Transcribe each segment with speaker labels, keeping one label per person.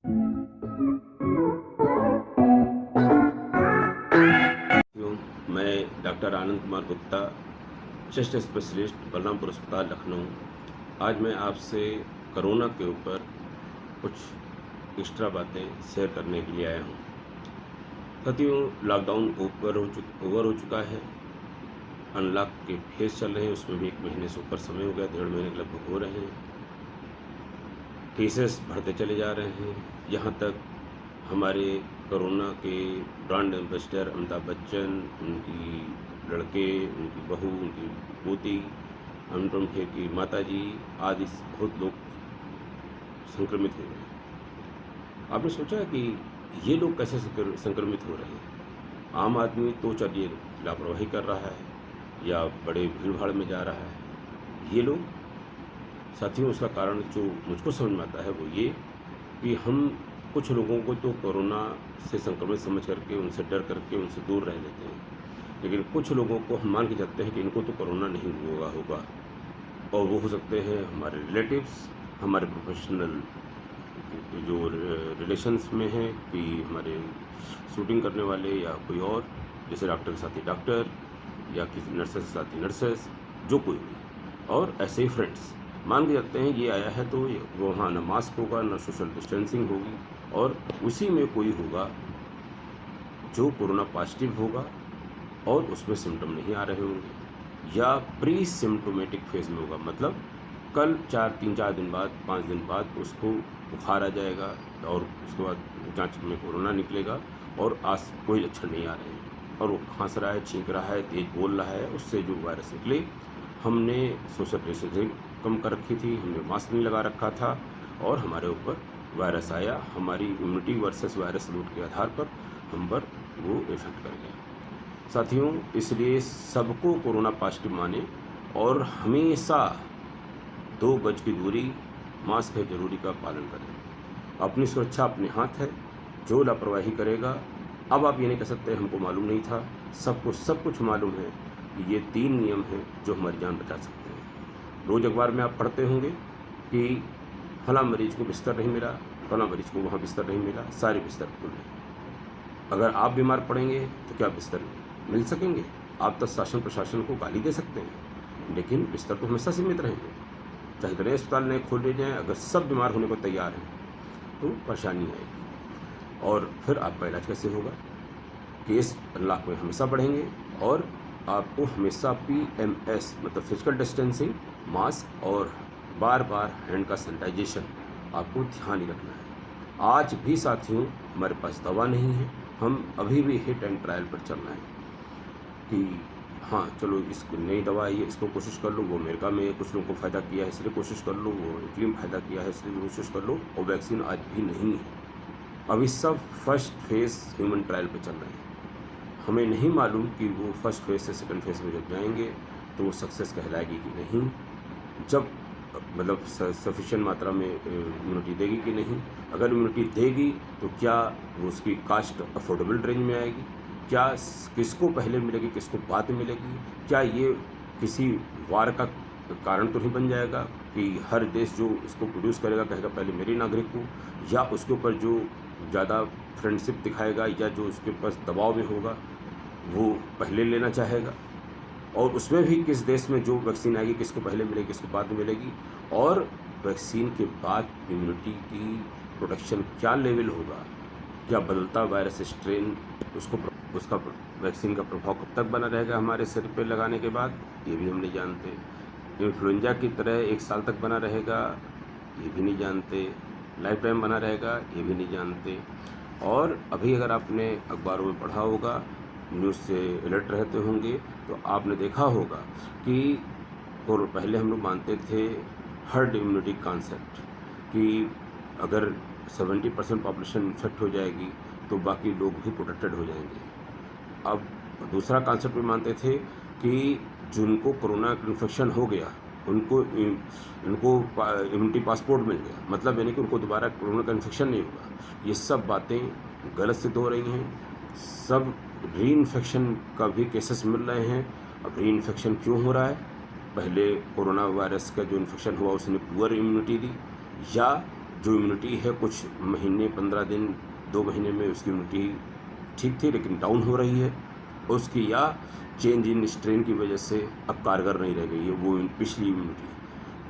Speaker 1: मैं doctor Anand Kumar Gupta, chest specialist, Balrampur अस्पताल, लखनऊ। आज मैं आपसे कोरोना के ऊपर कुछ एक्स्ट्रा बातें शेयर करने के लिए आया हूँ। साथियों, लॉकडाउन ओवर हो चुका है। अनलॉक के फेज चल रहे हैं, उसमें भी 1 महीने से ऊपर समय हो गया, 1.5 महीने के लगभग हो रहे हैं। केसेस बढ़ते चले जा रहे हैं। यहाँ तक हमारे कोरोना के ब्रांड एम्बेसडर अमिताभ बच्चन, उनकी लड़के, उनकी बहू, उनकी पोती, अनुपम खेर की माताजी आदि बहुत लोग संक्रमित हो रहे हैं। आपने सोचा कि ये लोग कैसे संक्रमित हो रहे हैं? आम आदमी तो चलिए लापरवाही कर रहा है या बड़े भीड़ भाड़ में जा रहा है। ये लोग, साथियों, उसका कारण जो मुझको समझ में आता है वो ये कि हम कुछ लोगों को तो कोरोना से संक्रमित समझ करके, उनसे डर करके, उनसे दूर रह लेते हैं, लेकिन कुछ लोगों को हम मान के चलते हैं कि इनको तो कोरोना नहीं होगा और वो हो सकते हैं हमारे रिलेटिव्स, हमारे प्रोफेशनल जो रिलेशंस में हैं, कि हमारे शूटिंग करने वाले या कोई और, जैसे डॉक्टर के साथी डॉक्टर या किसी नर्सेस के साथी नर्सेस, जो कोई भी, और ऐसे ही फ्रेंड्स। मान के चलते हैं ये आया है तो वहाँ ना मास्क होगा, ना सोशल डिस्टेंसिंग होगी, और उसी में कोई होगा जो कोरोना पॉजिटिव होगा और उसमें सिम्टम नहीं आ रहे होंगे या प्री सिम्टोमेटिक फेज में होगा। मतलब कल 3-4 दिन बाद, 5 दिन बाद उसको बुखार आ जाएगा और उसके बाद जांच में कोरोना निकलेगा और आज कोई लक्षण नहीं आ रहे हैं और वो खांस रहा है, छींक रहा है, तेज बोल रहा है, उससे जो वायरस निकले। हमने सोशल डिस्टेंसिंग कम कर रखी थी, हमने मास्क नहीं लगा रखा था और हमारे ऊपर वायरस आया। हमारी इम्यूनिटी वर्सेस वायरस लोड के आधार पर हम पर वो इफेक्ट कर गया। साथियों, इसलिए सबको कोरोना पॉजिटिव माने और हमेशा 2 गज की दूरी, मास्क है जरूरी का पालन करें। अपनी सुरक्षा अपने हाथ है। जो लापरवाही करेगा, अब आप ये नहीं कह सकते हमको मालूम नहीं था, सबको सब कुछ मालूम है कि ये 3 नियम हैं जो हमारी जान बचा सकते हैं। रोज़ अखबार में आप पढ़ते होंगे कि फला मरीज को बिस्तर नहीं मिला, फला मरीज को वहाँ बिस्तर नहीं मिला, सारे बिस्तर फुल हैं। अगर आप बीमार पड़ेंगे तो क्या बिस्तर मिल सकेंगे? आप तो शासन प्रशासन को गाली दे सकते हैं, लेकिन बिस्तर तो हमेशा सीमित रहेंगे। चाहे इतने अस्पताल नए खोल ले जाएँ, अगर सब बीमार होने को तैयार हैं तो परेशानी आएगी। और फिर आपका इलाज कैसे होगा? केस लाख में हमेशा बढ़ेंगे और आपको हमेशा PMS मतलब फिजिकल डिस्टेंसिंग, मास्क और बार बार हैंड का सैनिटाइजेशन आपको ध्यान ही रखना है। आज भी साथियों हमारे पास दवा नहीं है, हम अभी भी हिट एंड ट्रायल पर चल रहे हैं कि हाँ चलो इसको नई दवा आई है, इसको कोशिश कर लो, वो अमेरिका में कुछ लोगों को फ़ायदा किया है इसलिए कोशिश कर लो, वो इटली में फ़ायदा किया है इसलिए कोशिश कर लो, और वैक्सीन आज भी नहीं है। अभी सब फर्स्ट फेज़ ह्यूमन ट्रायल पे चल रहे हैं। हमें नहीं मालूम कि वो फर्स्ट फेज़ से सेकंड फेज़ में जब जाएंगे तो वो सक्सेस कहलाएगी कि नहीं, जब मतलब सफिशिएंट मात्रा में इम्यूनिटी देगी कि नहीं। अगर इम्यूनिटी देगी तो क्या वो उसकी कास्ट अफोर्डेबल रेंज में आएगी? क्या किसको पहले मिलेगी, किसको बाद में मिलेगी? क्या ये किसी वार का कारण तो नहीं बन जाएगा कि हर देश जो इसको प्रोड्यूस करेगा कहेगा पहले मेरे नागरिक को, या उसके ऊपर जो ज़्यादा फ्रेंडशिप दिखाएगा या जो उसके पास दबाव में होगा वो पहले लेना चाहेगा? और उसमें भी किस देश में जो वैक्सीन आएगी किसको पहले मिलेगी, किसको बाद में मिलेगी, और वैक्सीन के बाद इम्यूनिटी की प्रोटेक्शन क्या लेवल होगा? क्या बदलता वायरस स्ट्रेन उसका वैक्सीन का प्रभाव कब तक बना रहेगा हमारे शरीर पर लगाने के बाद, ये भी हम नहीं जानते। इन्फ्लुएंजा की तरह 1 साल तक बना रहेगा, ये भी नहीं जानते। लाइफ टाइम बना रहेगा, ये भी नहीं जानते। और अभी अगर आपने अखबारों में पढ़ा होगा, न्यूज़ से अलर्ट रहते होंगे, तो आपने देखा होगा कि और पहले हम लोग मानते थे हर्ड इम्यूनिटी कॉन्सेप्ट कि अगर 70% पॉपुलेशन इन्फेक्ट हो जाएगी तो बाकी लोग भी प्रोटेक्टेड हो जाएंगे। अब दूसरा कॉन्सेप्ट भी मानते थे कि जिनको कोरोना इन्फेक्शन हो गया उनको इम्यूनिटी पासपोर्ट मिल गया, मतलब यानी कि उनको दोबारा कोरोना का इन्फेक्शन नहीं होगा। ये सब बातें गलत सिद्ध हो रही हैं। सब री इन्फेक्शन का भी केसेस मिल रहे हैं। अब री इन्फेक्शन क्यों हो रहा है? पहले कोरोना वायरस का जो इन्फेक्शन हुआ उसने पुअर इम्यूनिटी दी, या जो इम्यूनिटी है कुछ महीने 15 दिन 2 महीने में उसकी इम्यूनिटी ठीक थी लेकिन डाउन हो रही है, उसकी या चेंज इन स्ट्रेन की वजह से अब कारगर नहीं रह गई है वो पिछली इम्यूनिटी।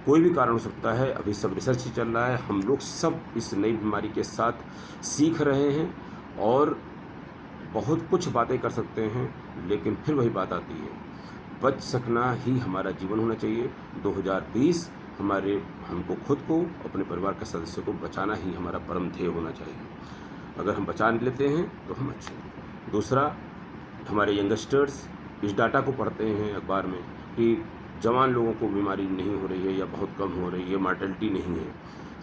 Speaker 1: कोई भी कारण हो सकता है, अभी सब रिसर्च ही चल रहा है, हम लोग सब इस नई बीमारी के साथ सीख रहे हैं और बहुत कुछ बातें कर सकते हैं, लेकिन फिर वही बात आती है, बच सकना ही हमारा जीवन होना चाहिए। 2020 हमको खुद को, अपने परिवार के सदस्यों को बचाना ही हमारा परम ध्येय होना चाहिए। अगर हम बचा लेते हैं तो हम अच्छे हैं। दूसरा, हमारे यंगस्टर्स इस डाटा को पढ़ते हैं अखबार में कि जवान लोगों को बीमारी नहीं हो रही है या बहुत कम हो रही है, मार्टेलिटी नहीं है।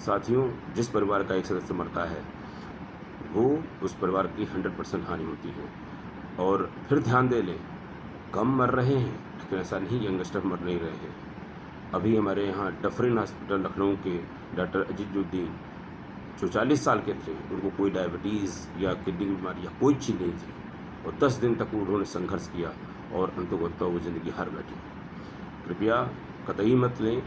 Speaker 1: साथियों, जिस परिवार का एक सदस्य मरता है वो उस परिवार की 100% हानि होती है। और फिर ध्यान दे लें, कम मर रहे हैं लेकिन ऐसा नहीं यंगस्टर मर नहीं रहे हैं। अभी हमारे यहाँ डफरिन हॉस्पिटल लखनऊ के डॉक्टर अजीजुद्दीन जो 40 साल के थे, उनको कोई डायबिटीज़ या किडनी की बीमारी या कोई चीज़ नहीं थी और 10 दिन तक उन्होंने संघर्ष किया और अंततः वो ज़िंदगी हार बैठी। कृपया कतई मत लें,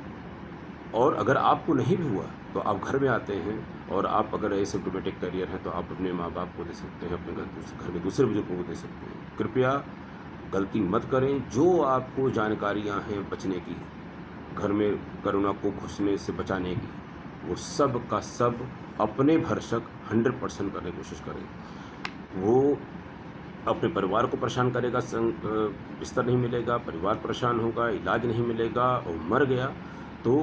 Speaker 1: और अगर आपको नहीं भी हुआ तो आप घर में आते हैं और आप अगर एसिम्प्टोमेटिक कैरियर हैं तो आप अपने माँ बाप को दे सकते हैं, अपने घर के दूसरे बुजुर्गों को दे सकते हैं। कृपया गलती मत करें। जो आपको जानकारियाँ हैं बचने की, घर में कोरोना को घुसने से बचाने की, वो सब का सब अपने भरसक 100% करने की कोशिश करें। वो अपने परिवार को परेशान करेगा, बिस्तर नहीं मिलेगा, परिवार परेशान होगा, इलाज नहीं मिलेगा और मर गया तो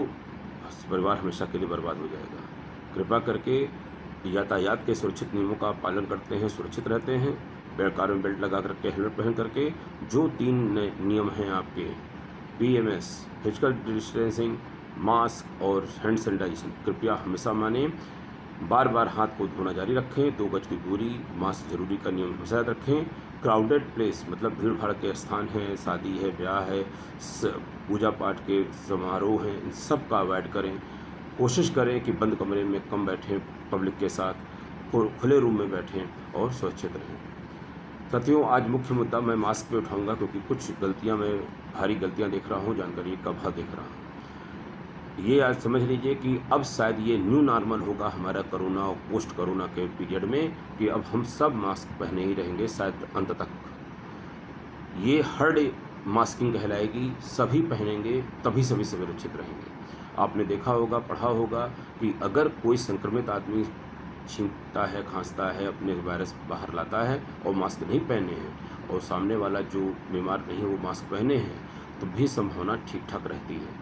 Speaker 1: परिवार हमेशा के लिए बर्बाद हो जाएगा। कृपा करके यातायात के सुरक्षित नियमों का पालन करते हैं, सुरक्षित रहते हैं, कार में बेल्ट लगा करके, हेलमेट पहन करके, जो 3 नियम हैं आपके, PMS, फिजिकल डिस्टेंसिंग, मास्क और हैंड सैनिटाइजेशन, कृपया हमेशा मानें। बार बार हाथ को धोना जारी रखें, 2 गज की दूरी, मास्क जरूरी का नियम हमेशा याद रखें। क्राउडेड प्लेस मतलब भीड़ भाड़ के स्थान हैं, शादी है, ब्याह है, पूजा पाठ के समारोह हैं, इन सब का अवॉइड करें। कोशिश करें कि बंद कमरे में कम बैठें, पब्लिक के साथ खुले रूम में बैठें और सुरक्षित रहें। साथियों, आज मुख्य मुद्दा मैं मास्क पे उठाऊंगा क्योंकि कुछ गलतियां, मैं भारी गलतियां देख रहा हूं, जानकारी का अभाव देख रहा हूं। ये आज समझ लीजिए कि अब शायद ये न्यू नॉर्मल होगा हमारा कोरोना और पोस्ट कोरोना के पीरियड में, कि अब हम सब मास्क पहने ही रहेंगे शायद अंत तक। ये हर्ड मास्किंग कहलाएगी, सभी पहनेंगे तभी सभी सुरक्षित रहेंगे। आपने देखा होगा, पढ़ा होगा कि अगर कोई संक्रमित आदमी छींकता है, खांसता है, अपने वायरस बाहर लाता है और मास्क नहीं पहने हैं और सामने वाला जो बीमार नहीं है वो मास्क पहने हैं, तो भी संभावना ठीक ठाक रहती है।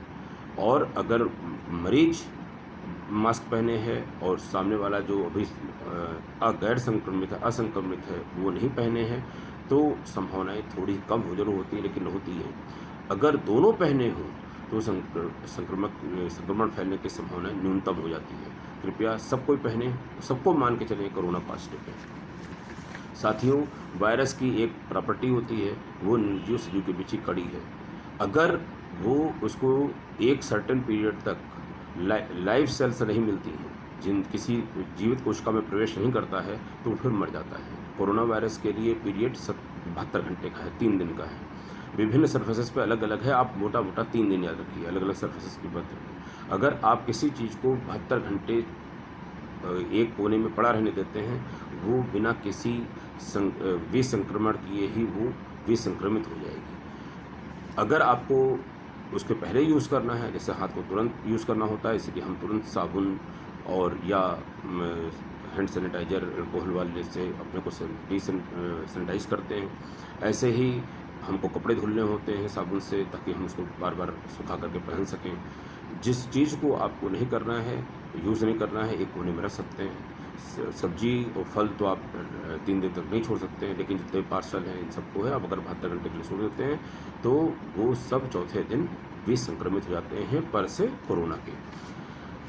Speaker 1: और अगर मरीज मास्क पहने हैं और सामने वाला जो अभी गैर संक्रमित है, असंक्रमित है, वो नहीं पहने हैं, तो संभावनाएं थोड़ी कम हो जरूर होती है लेकिन होती हैं। अगर दोनों पहने हों तो संक्रमण फैलने की संभावना न्यूनतम हो जाती है। कृपया सब कोई पहने, सबको मान के चलें कोरोना पॉजिटिव है। साथियों, वायरस की एक प्रॉपर्टी होती है, वो निर्जीव सजीव के बीच की कड़ी है। अगर वो उसको एक सर्टेन पीरियड तक लाइव सेल्स नहीं मिलती हैं, किसी जीवित कोशिका में प्रवेश नहीं करता है, तो फिर मर जाता है। कोरोना वायरस के लिए पीरियड 72 घंटे का है, 3 दिन का है। विभिन्न सरफेसेस पे अलग अलग है, आप मोटा मोटा 3 दिन याद रखिए, अलग अलग सरफेसेस की बात है। अगर आप किसी चीज़ को 72 घंटे एक कोने में पड़ा रहने देते हैं, वो बिना किसी विसंक्रमण किए ही वो विसंक्रमित हो जाएगी। अगर आपको उसके पहले यूज़ करना है, जैसे हाथ को तुरंत यूज़ करना होता है, इसलिए हम तुरंत साबुन और या हैंड सैनिटाइजर अल्कोहल वाले से अपने को सैनिटाइज करते हैं। ऐसे ही हमको कपड़े धुलने होते हैं साबुन से, ताकि हम उसको बार बार सुखा करके पहन सकें। जिस चीज़ को आपको नहीं करना है, यूज़ नहीं करना है, एक कोने में रख सकते हैं। सब्जी और फल तो आप 3 दिन तक नहीं छोड़ सकते हैं, लेकिन जितने पार्सल हैं इन सबको है, आप अगर 72 घंटे के लिए छोड़ देते हैं तो वो सब चौथे दिन भी संक्रमित हो जाते हैं पर से कोरोना के।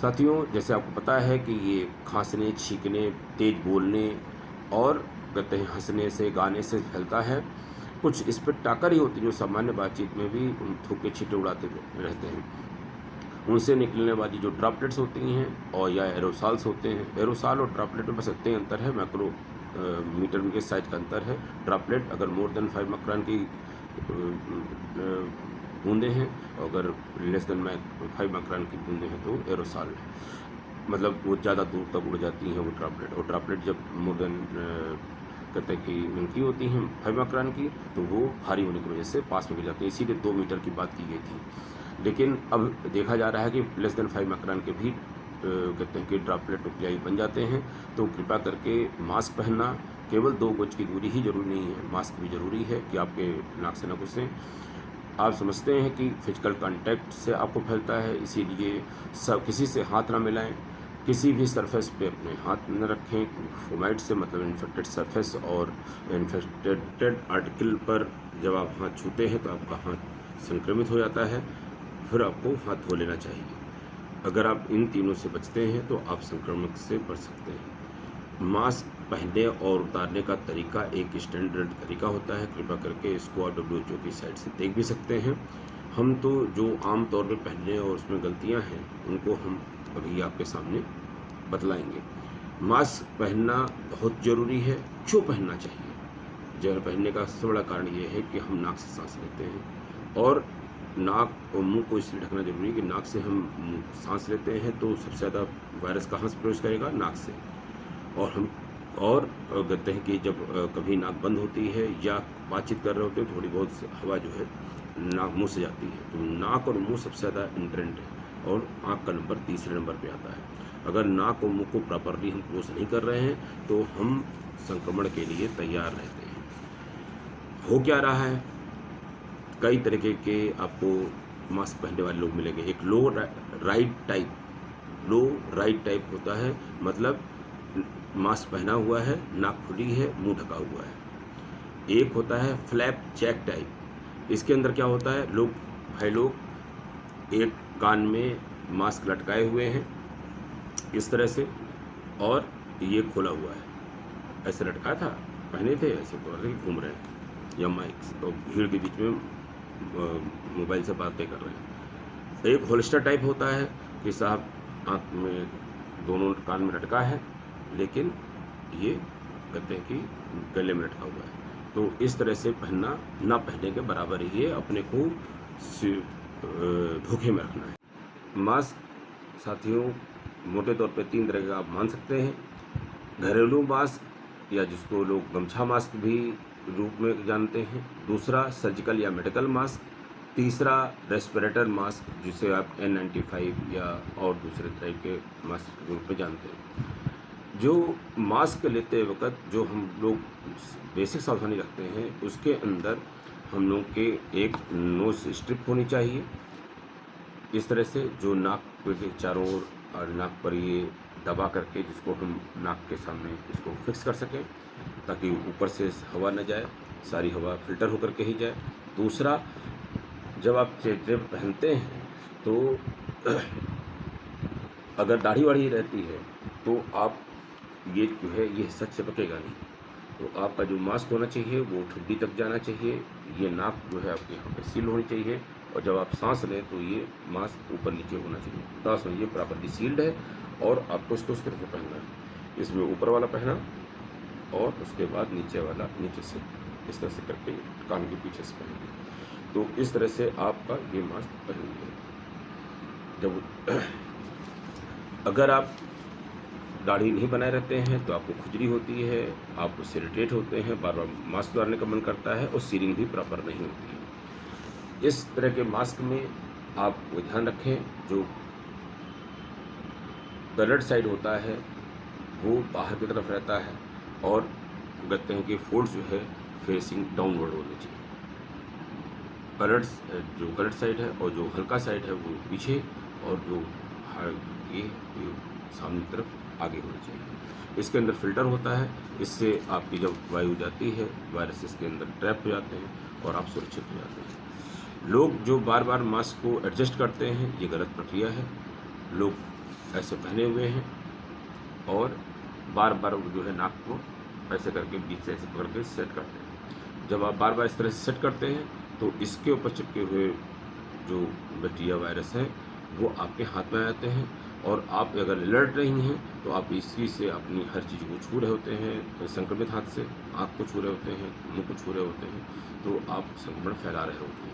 Speaker 1: साथियों, जैसे आपको पता है कि ये खांसने, छींकने, तेज बोलने और कहते हैं हंसने से, गाने से फैलता है। कुछ इस पर टाकर ही होती है जो सामान्य बातचीत में भी थूक के छींटे उड़ाते रहते हैं। उनसे निकलने वाली जो ड्रॉपलेट्स होती हैं और या एरोसॉल्स होते हैं, एरोसॉल और ड्रॉपलेट में बस इतने अंतर है, माइक्रो मीटर के साइज का अंतर है। ड्रॉपलेट अगर मोर देन 5 माइक्रोन की बूंदें हैं, और अगर लेस देन 5 माइक्रोन की बूंदें हैं तो एरोसॉल है। मतलब वो ज़्यादा दूर तक उड़ जाती हैं वो ड्रॉपलेट, और ड्रॉपलेट जब मोर देन कहते हैं कि मिलती होती हैं 5 माइक्रोन की, तो वो भारी होने की वजह से पास में गिर जाती हैं, इसीलिए 2 मीटर की बात की गई थी। लेकिन अब देखा जा रहा है कि लेस देन 5 माइक्रोन के भी कहते हैं कि ड्रॉपलेट नुक्लियाई बन जाते हैं। तो कृपया करके मास्क पहनना, केवल 2 गज की दूरी ही ज़रूरी नहीं है, मास्क भी ज़रूरी है कि आपके नाक से न घुसें। आप समझते हैं कि फिजिकल कांटेक्ट से आपको फैलता है, इसीलिए सब किसी से हाथ ना मिलाएं, किसी भी सरफेस पे अपने हाथ न रखें। फोमाइट से मतलब इन्फेक्टेड सरफेस और इन्फेक्टेड आर्टिकल पर जब आप हाथ छूते हैं तो आपका हाथ संक्रमित हो जाता है, फिर आपको हाथ धो लेना चाहिए। अगर आप इन तीनों से बचते हैं तो आप संक्रमण से बच सकते हैं। मास्क पहनने और उतारने का तरीका एक स्टैंडर्ड तरीका होता है, कृपया करके इसको आप WHO की साइट से देख भी सकते हैं। हम तो जो आम तौर पे पहनने और उसमें गलतियां हैं उनको हम अभी आपके सामने बतलाएंगे। मास्क पहनना बहुत ज़रूरी है। क्यों पहनना चाहिए? जो पहनने का सबसे बड़ा कारण ये है कि हम नाक से सांस लेते हैं, और नाक और मुंह को इसलिए ढकना जरूरी है कि नाक से हम सांस लेते हैं तो सबसे ज़्यादा वायरस कहाँ से प्रवेश करेगा? नाक से। और कहते हैं कि जब कभी नाक बंद होती है या बातचीत कर रहे होते हैं, थोड़ी बहुत हवा जो है नाक मुंह से जाती है, तो नाक और मुंह सबसे ज़्यादा इम्पोर्टेंट है, और आँख का नंबर तीसरे नंबर पे आता है। अगर नाक और मुंह को प्रॉपरली हम क्लोज नहीं कर रहे हैं तो हम संक्रमण के लिए तैयार रहते हैं। हो क्या रहा है? कई तरीके के आपको मास्क पहनने वाले लोग मिलेंगे। एक लो राइट टाइप होता है, मतलब मास्क पहना हुआ है, नाक खुली है, मुंह ढका हुआ है। एक होता है फ्लैप जैक टाइप। इसके अंदर क्या होता है, लोग एक कान में मास्क लटकाए हुए हैं इस तरह से, और ये खोला हुआ है, ऐसे लटका था, पहने थे, ऐसे घूम रहे हैं, या माइक तो भीड़ के बीच में मोबाइल से बातें कर रहे हैं। एक होल्स्टर टाइप होता है कि साहब आँख में दोनों कान में लटका है, लेकिन ये कहते हैं कि गले में लटका हुआ है। तो इस तरह से पहनना ना पहनने के बराबर ही है, अपने को धोखे में रखना है। मास्क साथियों मोटे तौर पे 3 तरह का आप मान सकते हैं। घरेलू मास्क, या जिसको लोग गमछा मास्क भी रूप में जानते हैं। दूसरा सर्जिकल या मेडिकल मास्क। तीसरा रेस्पिरेटर मास्क, जिसे आप N95 या और दूसरे तरह के मास्क के रूप में जानते हैं। जो मास्क लेते वक्त जो हम लोग बेसिक सावधानी रखते हैं, उसके अंदर हम लोग के एक नोज स्ट्रिप होनी चाहिए, इस तरह से जो नाक के चारों ओर और नाक पर ये दबा करके, जिसको हम नाक के सामने इसको फिक्स कर सकें, ताकि ऊपर से हवा न जाए, सारी हवा फिल्टर होकर के ही जाए। दूसरा, जब आप जेब पहनते हैं तो अगर दाढ़ी वाढ़ी रहती है तो आप ये जो है ये हिस्सा चिपकेगा नहीं, तो आपका जो मास्क होना चाहिए वो ठुड्डी तक जाना चाहिए। ये नाक जो है आपके यहाँ पे सील होनी चाहिए, और जब आप सांस लें तो ये मास्क ऊपर नीचे होना चाहिए। सांस में ये प्रॉपर्ली सील्ड है, और आपको इसको उस तरह से पहनना है। इसमें ऊपर वाला पहना, और उसके बाद नीचे वाला नीचे से इस तरह से करके कान के पीछे से पहनेंगे। तो इस तरह से आपका ये मास्क पहनेंगे। जब अगर आप दाढ़ी नहीं बनाए रहते हैं तो आपको खुजली होती है, आप उससे इरिटेट होते हैं, बार बार मास्क उतारने का मन करता है, और सीलिंग भी प्रॉपर नहीं होती है। इस तरह के मास्क में आप ध्यान रखें, जो कलर्ड साइड होता है वो बाहर की तरफ रहता है, और कहते हैं कि फोल्ड्स जो है फेसिंग डाउनवर्ड होने चाहिए। जो कलर्ड साइड है और जो हल्का साइड है वो पीछे, और जो ये सामने की तरफ आगे होना चाहिए। इसके अंदर फिल्टर होता है, इससे आपकी जब वायु जाती है, वायरस इसके अंदर ट्रैप हो जाते हैं और आप सुरक्षित हो जाते हैं। लोग जो बार बार मास्क को एडजस्ट करते हैं, ये गलत प्रक्रिया है। लोग ऐसे पहने हुए हैं और बार बार जो है नाक को ऐसे करके बीच से ऐसे पकड़ के सेट करते हैं। जब आप बार बार इस तरह से सेट करते हैं तो इसके ऊपर चिपके हुए जो बैक्टीरिया वायरस हैं वो आपके हाथ में आ जाते हैं, और आप अगर अलर्ट नहीं हैं तो आप इसी से अपनी हर चीज़ को छू रहे होते हैं, संक्रमित हाथ से आँख को छू रहे होते हैं, मुंह को छू रहे होते हैं, तो आप संक्रमण फैला रहे होते हैं।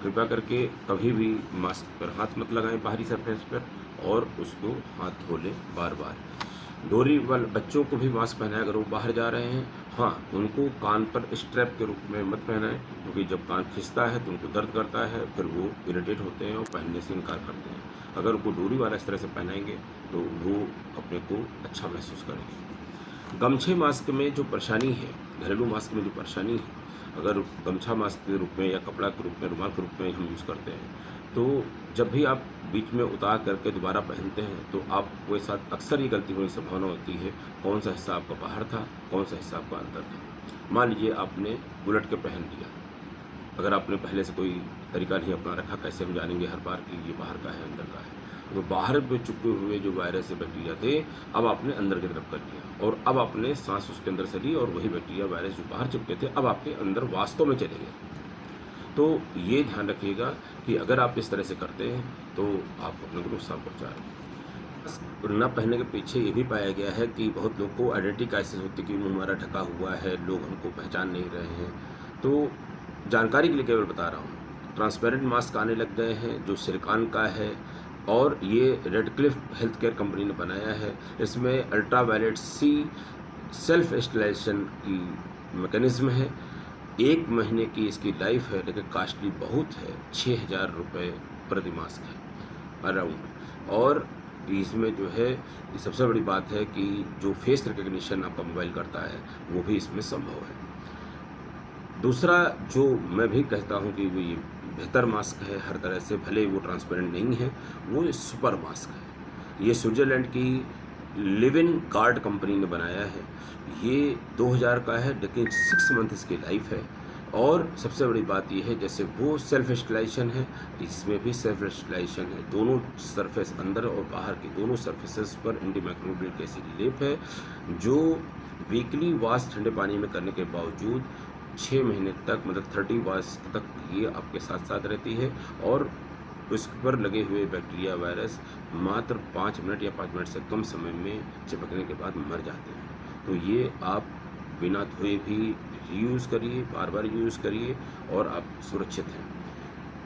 Speaker 1: कृपया करके कभी भी मास्क पर हाथ मत लगाएं बाहरी सरफेस पर, और उसको हाथ धो लें बार बार। डोरी वाले बच्चों को भी मास्क पहनाएं अगर वो बाहर जा रहे हैं। हाँ, उनको कान पर स्ट्रैप के रूप में मत पहनाएं, क्योंकि जब कान खिंचता है तो उनको दर्द करता है, फिर वो इरिटेट होते हैं और पहनने से इनकार करते हैं। अगर उनको डोरी वाला इस तरह से पहनाएंगे तो वो अपने को अच्छा महसूस करेंगे। गमछे मास्क में जो परेशानी है, घरेलू मास्क में जो परेशानी है, अगर गमछा मास्क के रूप में या कपड़ा के रूप में, रुमाल के रूप में हम यूज़ करते हैं, तो जब भी आप बीच में उतार करके दोबारा पहनते हैं तो आपके साथ अक्सर ये गलती होने की संभावना होती है, कौन सा हिस्सा आपका बाहर था, कौन सा हिस्सा आपका अंदर था। मान लीजिए आपने उलट के पहन लिया, अगर आपने पहले से कोई तरीका नहीं अपना रखा, कैसे हम जानेंगे हर बार कि ये बाहर का है अंदर का है। तो बाहर में चुपके हुए जो वायरस या बैक्टीरिया थे, अब आपने अंदर की तरफ कर लिया और अब आपने सांस उसके अंदर से ली और वही बैक्टीरिया वायरस जो बाहर चिपके थे अब आपके अंदर वास्तव में चले गए। तो ये ध्यान रखिएगा कि अगर आप इस तरह से करते हैं तो आप अपने को नुकसान पहुँचा रहे हैं। मास्क न पहनने के पीछे ये भी पाया गया है कि बहुत लोग को आइडेंटिटी क्राइसिस होती है कि मुँह हमारा ढका हुआ है, लोग हमको पहचान नहीं रहे हैं। तो जानकारी के लिए केवल बता रहा हूँ, ट्रांसपेरेंट मास्क आने लग गए हैं जो सिलिकॉन का है और ये रेडक्लिफ हेल्थ केयर कंपनी ने बनाया है। इसमें अल्ट्रावायलेट सी सेल्फ स्टेलाइजेशन की मैकेनिज्म है। 1 महीने की इसकी लाइफ है, लेकिन कॉस्टली बहुत है, 6000 रुपये प्रति मास्क है अराउंड। और इसमें जो है सबसे बड़ी बात है कि जो फेस रिकग्निशन आपका मोबाइल करता है वो भी इसमें संभव है। दूसरा जो मैं भी कहता हूँ कि वो ये बेहतर मास्क है हर तरह से, भले वो ट्रांसपेरेंट नहीं है, वो सुपर मास्क है। ये स्विट्ज़रलैंड की लिविन गार्ड कंपनी ने बनाया है। ये 2000 का है, लेकिन 6 मंथ इसकी लाइफ है। और सबसे बड़ी बात ये है, जैसे वो सेल्फ स्टेलाइजेशन है, इसमें भी सेल्फ स्टेलाइजेशन है। दोनों सरफेस अंदर और बाहर के दोनों सरफेसेस पर एंटीमाइक्रोबियल एसिड लेप है, जो वीकली वॉश ठंडे पानी में करने के बावजूद 6 महीने तक, मतलब 30 वॉश तक ये आपके साथ साथ रहती है। और उस पर लगे हुए बैक्टीरिया वायरस मात्र 5 मिनट या 5 मिनट से कम समय में चिपकने के बाद मर जाते हैं। तो ये आप बिना धोए भी रीयूज़ करिए, बार बार यूज़ करिए और आप सुरक्षित हैं।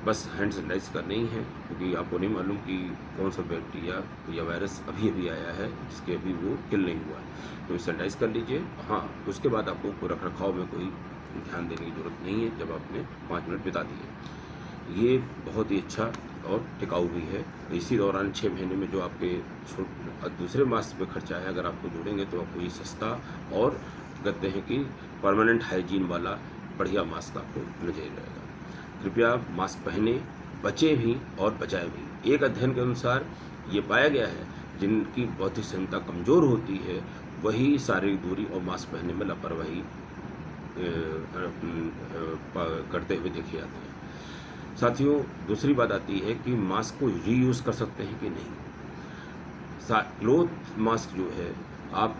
Speaker 1: बस हैंड सैनिटाइज करना ही है, क्योंकि आपको नहीं मालूम कि कौन सा बैक्टीरिया या वायरस अभी आया है जिसके अभी वो किल नहीं हुआ है। तो सैनिटाइज कर लीजिए। हाँ, उसके बाद आपको रख रखाव में कोई ध्यान देने की ज़रूरत नहीं है जब आपने 5 मिनट बिता दिए। ये बहुत ही अच्छा और टिकाऊ भी है। इसी दौरान 6 महीने में जो आपके दूसरे मास्क पे खर्चा है, अगर आपको जोड़ेंगे तो आपको ये सस्ता और कहते हैं कि परमानेंट हाइजीन वाला बढ़िया मास्क आपको मिल जाएगा। कृपया मास्क पहने, बचें भी और बचाएं भी। एक अध्ययन के अनुसार ये पाया गया है, जिनकी बौद्धिक क्षमता कमज़ोर होती है वही शारीरिक दूरी और मास्क पहनने में लापरवाही करते हुए देखे जाते हैं। साथियों, दूसरी बात आती है कि मास्क को रीयूज़ कर सकते हैं कि नहीं। क्लॉथ मास्क जो है आप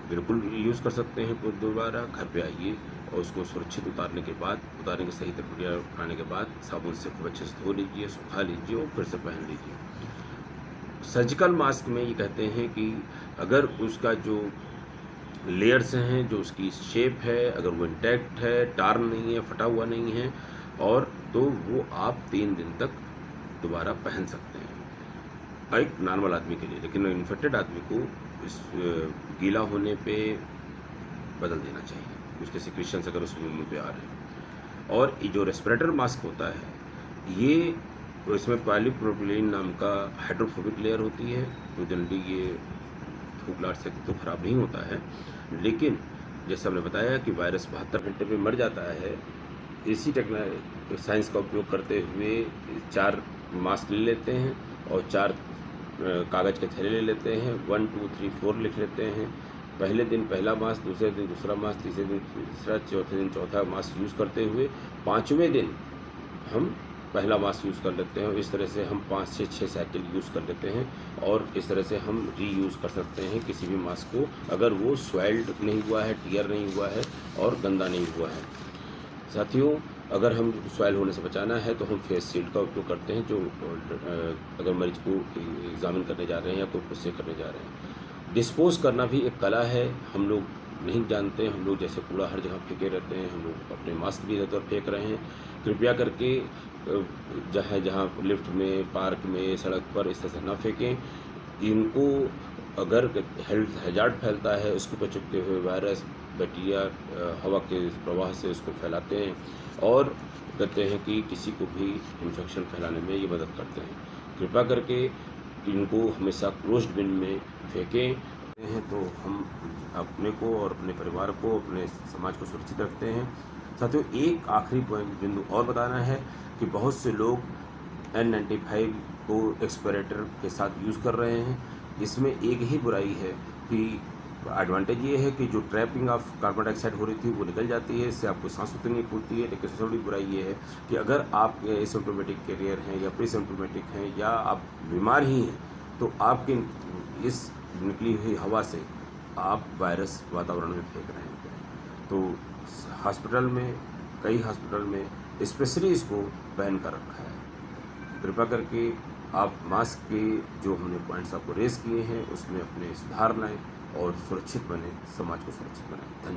Speaker 1: बिल्कुल यूज़ कर सकते हैं। दोबारा घर पे आइए और उसको सुरक्षित उतारने की सही प्रक्रिया अपनाने के बाद साबुन से खूब अच्छे से धो लीजिए, सुखा लीजिए और फिर से पहन लीजिए। सर्जिकल मास्क में ये कहते हैं कि अगर उसका जो लेयर्स हैं, जो उसकी शेप है, अगर वो इंटैक्ट है, टार्न नहीं है, फटा हुआ नहीं है, और तो वो आप 3 दिन तक दोबारा पहन सकते हैं एक नॉर्मल आदमी के लिए। लेकिन इन्फेक्टेड आदमी को इस गीला होने पे बदल देना चाहिए, उसके सिक्रीशंस अगर उसमें मुँह पे आ रहे हैं। और ये जो रेस्पिरेटर मास्क होता है, ये इसमें पॉलीप्रोपिलीन नाम का हाइड्रोफोबिक लेयर होती है, तो जल्दी ये थूक लाट से तो ख़राब नहीं होता है। लेकिन जैसे हमने बताया कि वायरस 72 घंटे में मर जाता है। इसी साइंस का उपयोग करते हुए 4 मास्क ले लेते हैं और 4 कागज़ के थैले ले लेते हैं। 1 2 3 4 लिख लेते हैं। पहले दिन पहला मास्क, दूसरे दिन दूसरा मास्क, तीसरे दिन तीसरा, चौथे दिन चौथा मास्क यूज़ करते हुए 5वें दिन हम पहला मास्क यूज़ कर लेते हैं। और इस तरह से हम 5 से 6 साइकिल यूज़ कर लेते हैं और इस तरह से हम रीयूज़ कर सकते हैं किसी भी मास्क को, अगर वो स्वेल्ड नहीं हुआ है, टियर नहीं हुआ है और गंदा नहीं हुआ है। साथियों, अगर हम सॉइल होने से बचाना है तो हम फेस शील्ड का उपयोग करते हैं, जो अगर मरीज को एग्जामिन करने जा रहे हैं या कोई प्रोसेस करने जा रहे हैं। डिस्पोज करना भी एक कला है। हम लोग नहीं जानते, हम लोग जैसे कूड़ा हर जगह फेंके रहते हैं, हम लोग अपने मास्क भी इधर-उधर फेंक रहे हैं। कृपया करके जहाँ जहाँ लिफ्ट में, पार्क में, सड़क पर इस तरह से ना फेंकें। इनको अगर हेल्थ हैज़ार्ड फैलता है, उसके ऊपर चिपके हुए वायरस, बैक्टीरिया हवा के प्रवाह से उसको फैलाते हैं और कहते हैं कि किसी को भी इन्फेक्शन फैलाने में ये मदद करते हैं। कृपया करके इनको हमेशा क्लोज्ड बिन में फेंकें हैं तो हम अपने को और अपने परिवार को, अपने समाज को सुरक्षित रखते हैं। साथियों, एक आखिरी बिंदु और बताना है कि बहुत से लोग N95 को एक्सपेरेटर के साथ यूज़ कर रहे हैं। इसमें एक ही बुराई है कि एडवांटेज ये है कि जो ट्रैपिंग ऑफ कार्बन डाइऑक्साइड हो रही थी वो निकल जाती है, इससे आपको सांस तो नहीं फूलती है। लेकिन सबसे बड़ी बुराई ये है कि अगर आप एसिम्प्टोमेटिक कैरियर हैं या प्री सिम्प्टोमेटिक हैं या आप बीमार ही हैं, तो आपके इस निकली हुई हवा से आप वायरस वातावरण में फेंक रहे हैं। तो हॉस्पिटल में, कई हॉस्पिटल में स्पेशली इसको बैन कर रखा है। कृपया करके आप मास्क के जो हमने पॉइंट्स आपको रेज़ किए हैं उसमें अपने सुधार लाएँ और सुरक्षित बने, समाज को सुरक्षित बनाएँ।